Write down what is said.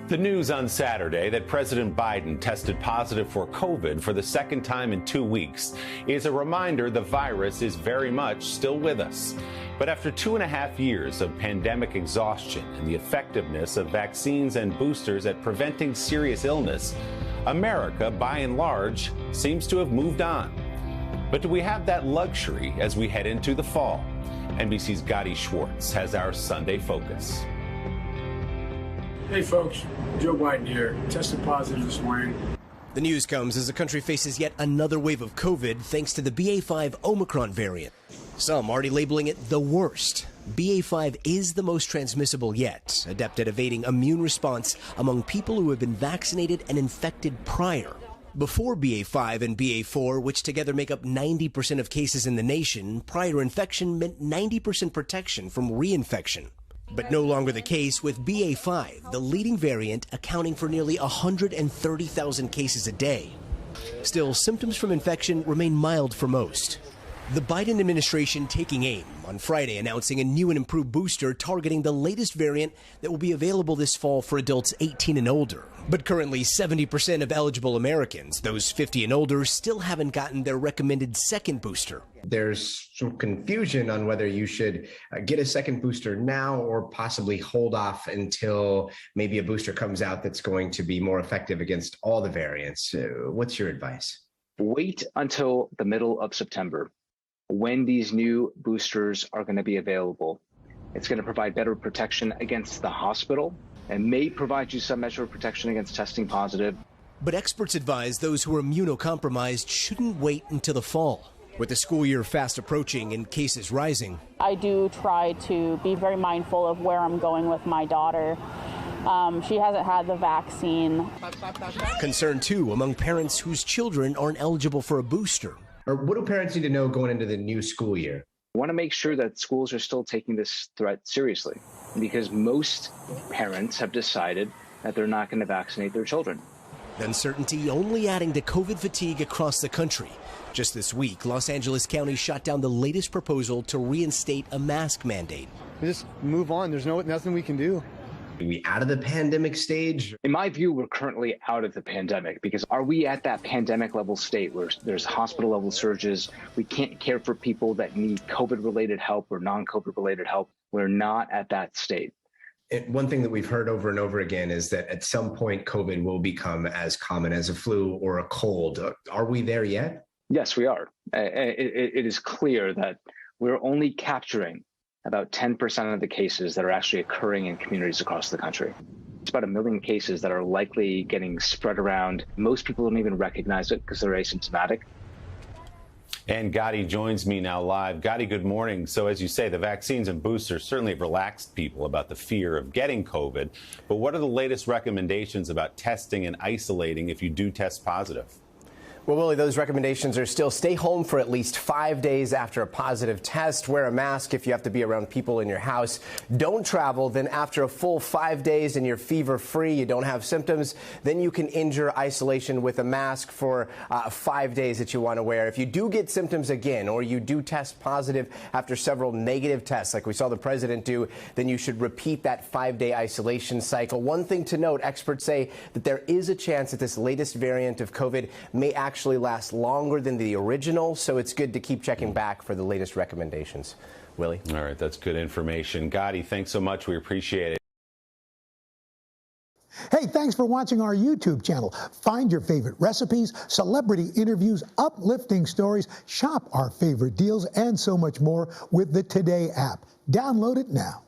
The news on Saturday that President Biden tested positive for COVID for the second time in 2 weeks is a reminder the virus is very much still with us. But after 2.5 years of pandemic exhaustion and the effectiveness of vaccines and boosters at preventing serious illness, America, by and large, seems to have moved on. But do we have that luxury as we head into the fall? NBC's Gadi Schwartz has our Sunday focus. Hey folks, Joe Biden here. Tested positive this morning. The news comes as the country faces yet another wave of COVID thanks to the BA.5 Omicron variant. Some already labeling it the worst. BA.5 is the most transmissible yet, adept at evading immune response among people who have been vaccinated and infected prior. Before BA.5 and BA.4, which together make up 90% of cases in the nation, prior infection meant 90% protection from reinfection. But no longer the case with BA.5, the leading variant accounting for nearly 130,000 cases a day. Still, symptoms from infection remain mild for most. The Biden administration taking aim on Friday, announcing a new and improved booster targeting the latest variant that will be available this fall for adults 18 and older. But currently, 70% of eligible Americans, those 50 and older, still haven't gotten their recommended second booster. There's some confusion on whether you should get a second booster now or possibly hold off until maybe a booster comes out that's going to be more effective against all the variants. What's your advice? Wait until the middle of September when these new boosters are going to be available. It's going to provide better protection against the hospital and may provide you some measure of protection against testing positive. But experts advise those who are immunocompromised shouldn't wait until the fall. With the school year fast approaching and cases rising, I do try to be very mindful of where I'm going with my daughter. She hasn't had the vaccine. Concern too among parents whose children aren't eligible for a booster. Or what do parents need to know going into the new school year? I want to make sure that schools are still taking this threat seriously, because most parents have decided that they're not going to vaccinate their children. Uncertainty only adding to COVID fatigue across the country. Just this week, Los Angeles County shot down the latest proposal to reinstate a mask mandate. Just move on. There's nothing we can do. Are we out of the pandemic stage? In my view, we're currently out of the pandemic, because are we at that pandemic level state where there's hospital level surges? We can't care for people that need COVID related help or non-COVID related help. We're not at that state. One thing that we've heard over and over again is that at some point COVID will become as common as a flu or a cold. Are we there yet? Yes, we are. It is clear that we're only capturing about 10% of the cases that are actually occurring in communities across the country. It's about 1 million cases that are likely getting spread around. Most people don't even recognize it because they're asymptomatic. And Gadi joins me now live. Gadi, good morning. So as you say, the vaccines and boosters certainly have relaxed people about the fear of getting COVID. But what are the latest recommendations about testing and isolating if you do test positive? Well, Willie, those recommendations are still stay home for at least 5 days after a positive test. Wear a mask if you have to be around people in your house. Don't travel. Then after a full 5 days and you're fever-free, you don't have symptoms, then you can endure isolation with a mask for 5 days that you want to wear. If you do get symptoms again or you do test positive after several negative tests like we saw the president do, then you should repeat that 5-day isolation cycle. One thing to note, experts say that there is a chance that this latest variant of COVID may actually last longer than the original, so it's good to keep checking back for the latest recommendations. Willie? All right, that's good information. Gadi, thanks so much. We appreciate it. Hey, thanks for watching our YouTube channel. Find your favorite recipes, celebrity interviews, uplifting stories, shop our favorite deals, and so much more with the Today app. Download it now.